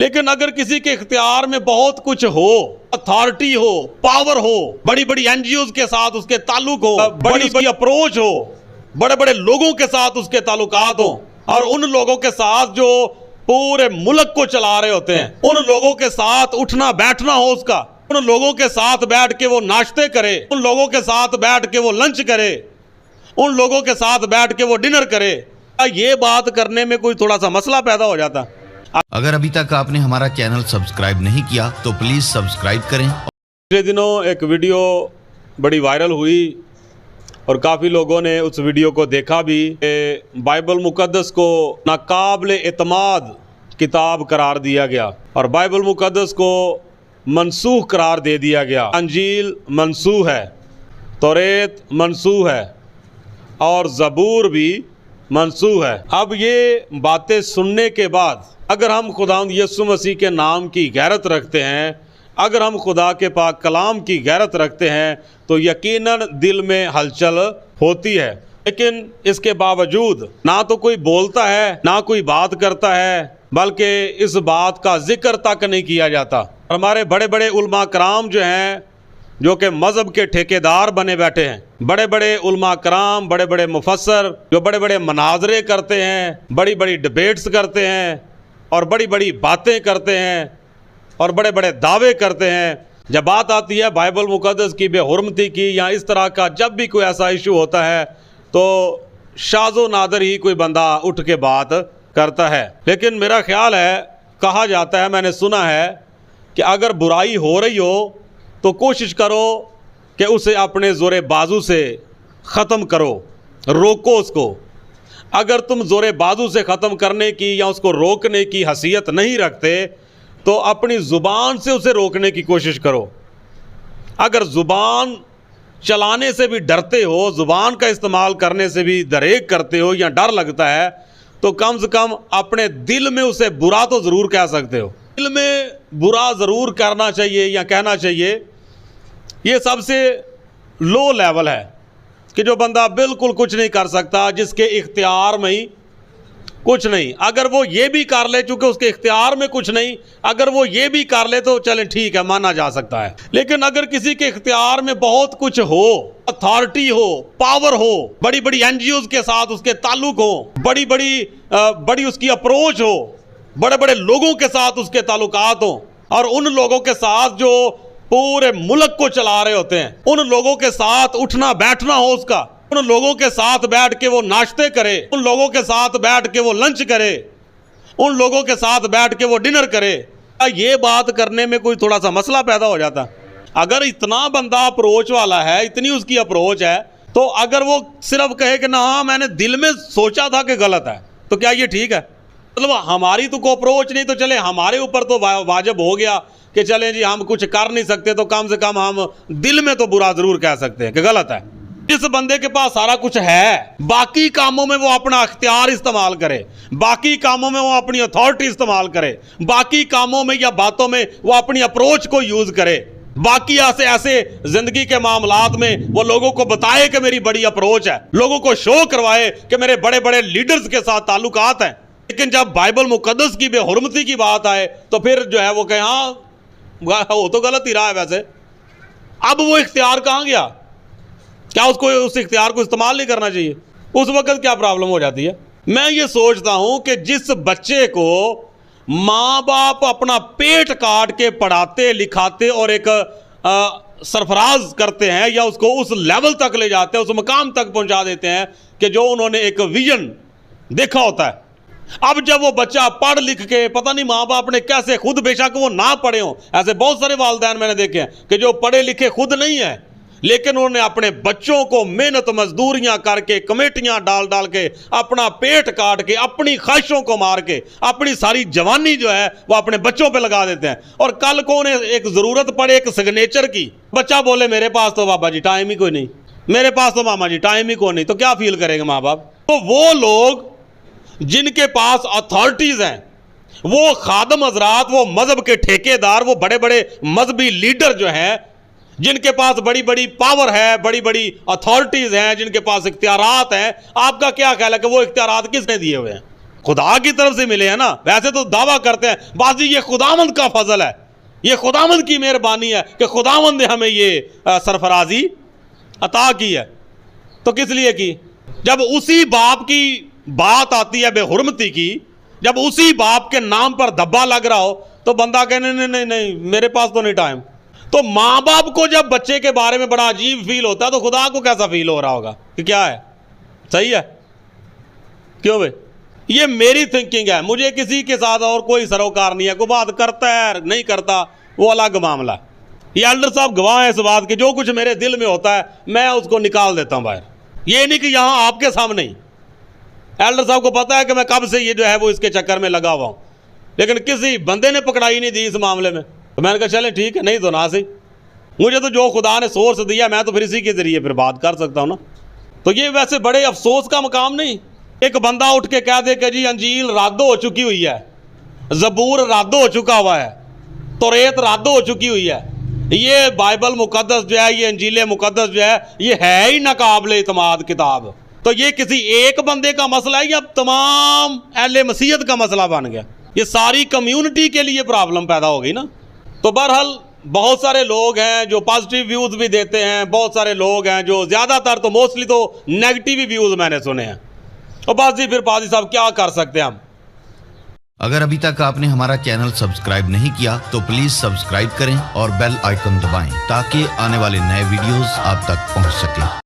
لیکن اگر کسی کے اختیار میں بہت کچھ ہو، اتھارٹی ہو، پاور ہو، بڑی بڑی این جی اوز کے ساتھ اس کے تعلق ہو، بڑی بڑی اپروچ ہو، بڑے بڑے لوگوں کے ساتھ اس کے تعلقات ہوں، اور ان لوگوں کے ساتھ جو پورے ملک کو چلا رہے ہوتے ہیں، ان لوگوں کے ساتھ اٹھنا بیٹھنا ہو اس کا، ان لوگوں کے ساتھ بیٹھ کے وہ ناشتے کرے، ان لوگوں کے ساتھ بیٹھ کے وہ لنچ کرے، ان لوگوں کے ساتھ بیٹھ کے وہ ڈنر کرے، یہ بات کرنے میں کوئی تھوڑا سا مسئلہ پیدا ہو جاتا۔ اگر ابھی تک آپ نے ہمارا چینل سبسکرائب نہیں کیا تو پلیز سبسکرائب کریں۔ پچھلے دنوں ایک ویڈیو بڑی وائرل ہوئی اور کافی لوگوں نے اس ویڈیو کو دیکھا بھی، کہ بائبل مقدس کو ناقابل اعتماد کتاب قرار دیا گیا اور بائبل مقدس کو منسوخ قرار دے دیا گیا۔ انجیل منسوخ ہے، توریت منسوخ ہے اور زبور بھی منسوخ ہے۔ اب یہ باتیں سننے کے بعد اگر ہم خداوند یسوع مسیح کے نام کی غیرت رکھتے ہیں، اگر ہم خدا کے پاک کلام کی غیرت رکھتے ہیں تو یقیناً دل میں ہلچل ہوتی ہے، لیکن اس کے باوجود نہ تو کوئی بولتا ہے نہ کوئی بات کرتا ہے، بلکہ اس بات کا ذکر تک نہیں کیا جاتا۔ ہمارے بڑے بڑے علماء کرام جو ہیں، جو کہ مذہب کے ٹھیکیدار بنے بیٹھے ہیں، بڑے بڑے علماء کرام، بڑے بڑے مفسر جو بڑے بڑے مناظرے کرتے ہیں، بڑی بڑی ڈیبیٹس کرتے ہیں اور بڑی بڑی باتیں کرتے ہیں اور بڑے بڑے دعوے کرتے ہیں، جب بات آتی ہے بائبل مقدس کی بے حرمتی کی یا اس طرح کا جب بھی کوئی ایسا ایشو ہوتا ہے تو شاذ و نادر ہی کوئی بندہ اٹھ کے بات کرتا ہے۔ لیکن میرا خیال ہے، کہا جاتا ہے، میں نے سنا ہے کہ اگر برائی ہو رہی ہو تو کوشش کرو کہ اسے اپنے زور بازو سے ختم کرو، روکو اس کو۔ اگر تم زور بازو سے ختم کرنے کی یا اس کو روکنے کی حیثیت نہیں رکھتے تو اپنی زبان سے اسے روکنے کی کوشش کرو۔ اگر زبان چلانے سے بھی ڈرتے ہو، زبان کا استعمال کرنے سے بھی دریغ کرتے ہو یا ڈر لگتا ہے، تو کم سے کم اپنے دل میں اسے برا تو ضرور کہہ سکتے ہو۔ دل میں برا ضرور کرنا چاہیے یا کہنا چاہیے۔ یہ سب سے لو لیول ہے کہ جو بندہ بالکل کچھ نہیں کر سکتا، جس کے اختیار میں ہی کچھ نہیں۔ اگر وہ یہ بھی کر لے، چونکہ اس کے اختیار میں کچھ نہیں، اگر وہ یہ بھی کر لے تو چلیں ٹھیک ہے، مانا جا سکتا ہے۔ لیکن اگر کسی کے اختیار میں بہت کچھ ہو، اتھارٹی ہو، پاور ہو، بڑی بڑی این جی اوز کے ساتھ اس کے تعلق ہو، بڑی اس کی اپروچ ہو، بڑے بڑے لوگوں کے ساتھ اس کے تعلقات ہوں، اور ان لوگوں کے ساتھ جو پورے ملک کو چلا رہے ہوتے ہیں، ان لوگوں کے ساتھ اٹھنا بیٹھنا ہو اس کا، ان لوگوں کے ساتھ بیٹھ کے وہ ناشتے کرے، ان لوگوں کے ساتھ بیٹھ کے وہ لنچ کرے، ان لوگوں کے ساتھ بیٹھ کے وہ ڈنر کرے، یہ بات کرنے میں کوئی تھوڑا سا مسئلہ پیدا ہو جاتا۔ اگر اتنا بندہ اپروچ والا ہے، اتنی اس کی اپروچ ہے، تو اگر وہ صرف کہے کہ نہ ہاں میں نے دل میں سوچا تھا کہ غلط ہے، تو کیا یہ ٹھیک ہے؟ مطلب ہماری تو کوئی اپروچ نہیں، تو چلے ہمارے اوپر تو واجب ہو گیا کہ چلیں جی ہم کچھ کر نہیں سکتے تو کم سے کم ہم دل میں تو برا ضرور کہہ سکتے ہیں کہ غلط ہے۔ جس بندے کے پاس سارا کچھ ہے، باقی کاموں میں وہ اپنا اختیار استعمال کرے، باقی کاموں میں وہ اپنی اتھارٹی استعمال کرے، باقی کاموں میں یا باتوں میں وہ اپنی اپروچ کو یوز کرے، باقی ایسے زندگی کے معاملات میں وہ لوگوں کو بتائے کہ میری بڑی اپروچ ہے، لوگوں کو شو کروائے کہ میرے بڑے بڑے لیڈرز کے ساتھ تعلقات ہیں۔ لیکن جب بائبل مقدس کی بے حرمتی کی بات آئے تو پھر جو ہے وہ کہ ہاں وہ تو غلط ہی رہا ہے ویسے۔ اب وہ اختیار کہاں گیا؟ کیا اس اختیار کو استعمال نہیں کرنا چاہیے؟ اس وقت کیا پرابلم ہو جاتی ہے؟ میں یہ سوچتا ہوں کہ جس بچے کو ماں باپ اپنا پیٹ کاٹ کے پڑھاتے لکھاتے اور ایک سرفراز کرتے ہیں یا اس کو اس لیول تک لے جاتے ہیں، اس مقام تک پہنچا دیتے ہیں کہ جو انہوں نے ایک ویژن دیکھا ہوتا ہے، اب جب وہ بچہ پڑھ لکھ کے پتہ نہیں ماں باپ نے کیسے، خود بے شک وہ نہ پڑھے ہوں، ایسے بہت سارے والدین میں نے دیکھے ہیں کہ جو پڑھے لکھے خود نہیں ہیں، لیکن انہوں نے اپنے بچوں کو محنت مزدوریاں کر کے، کمیٹیاں ڈال کے، اپنا پیٹ کاٹ کے، اپنی خواہشوں کو مار کے، اپنی ساری جوانی جو ہے وہ اپنے بچوں پہ لگا دیتے ہیں، اور کل کو انہیں ایک ضرورت پڑے ایک سگنیچر کی، بچہ بولے میرے پاس تو بابا جی ٹائم ہی کوئی نہیں، میرے پاس تو ماما جی ٹائم ہی کوئی نہیں، تو کیا فیل کرے گا ماں باپ؟ تو وہ لوگ جن کے پاس اتھارٹیز ہیں، وہ خادم حضرات، وہ مذہب کے ٹھیکیدار، وہ بڑے بڑے مذہبی لیڈر جو ہیں، جن کے پاس بڑی بڑی پاور ہے، بڑی بڑی اتھارٹیز ہیں، جن کے پاس اختیارات ہیں، آپ کا کیا خیال ہے کہ وہ اختیارات کس نے دیے ہوئے ہیں؟ خدا کی طرف سے ملے ہیں نا. ویسے تو دعویٰ کرتے ہیں بس جی یہ خداوند کا فضل ہے, یہ خداوند کی مہربانی ہے کہ خداوند نے ہمیں یہ سرفرازی عطا کی ہے. تو کس لیے کی؟ جب اسی باپ کی بات آتی ہے بے حرمتی کی, جب اسی باپ کے نام پر دھبا لگ رہا ہو تو بندہ کہنے نہیں میرے پاس تو نہیں ٹائم. تو ماں باپ کو جب بچے کے بارے میں بڑا عجیب فیل ہوتا ہے تو خدا کو کیسا فیل ہو رہا ہوگا کہ کیا ہے صحیح ہے. کیوں بھائی؟ یہ میری تھنکنگ ہے, مجھے کسی کے ساتھ اور کوئی سروکار نہیں ہے. کوئی بات کرتا ہے نہیں کرتا وہ الگ معاملہ ہے. یہ ایلڈر صاحب گواہ ہیں اس بات کے, جو کچھ میرے دل میں ہوتا ہے میں اس کو نکال دیتا ہوں باہر. یہ نہیں کہ یہاں آپ کے سامنے ہی. ایلڈر صاحب کو پتا ہے کہ میں کب سے یہ جو ہے وہ اس کے چکر میں لگا ہوا ہوں, لیکن کسی بندے نے پکڑائی نہیں دی اس معاملے میں. تو میں نے کہا چلیں ٹھیک ہے, نہیں تو نہ صحیح, مجھے تو جو خدا نے سورس دیا میں تو پھر اسی کے ذریعے پھر بات کر سکتا ہوں نا. تو یہ ویسے بڑے افسوس کا مقام نہیں ایک بندہ اٹھ کے کہہ دے کہ جی انجیل رد ہو چکی ہوئی ہے, زبور رد ہو چکا ہوا ہے, توریت رد ہو چکی ہوئی ہے, یہ بائبل مقدس جو ہے, یہ انجیل مقدس جو ہے, یہ ہے ہی ناقابل اعتماد کتاب. تو یہ کسی ایک بندے کا مسئلہ ہے یا تمام اہل مسیحیت کا مسئلہ بن گیا؟ یہ ساری کمیونٹی کے لیے پرابلم پیدا ہو گئی نا. تو بہرحال بہت سارے لوگ ہیں جو پازیٹیو ویوز بھی دیتے ہیں, بہت سارے لوگ ہیں جو زیادہ تر تو موسٹلی تو نیگیٹیو ویوز میں نے سنے ہیں. اور بس جی پھر پادری صاحب کیا کر سکتے ہیں ہم. اگر ابھی تک آپ نے ہمارا چینل سبسکرائب نہیں کیا تو پلیز سبسکرائب کریں اور بیل آئیکن دبائیں تاکہ آنے والے نئے ویڈیوز آپ تک پہنچ سکیں.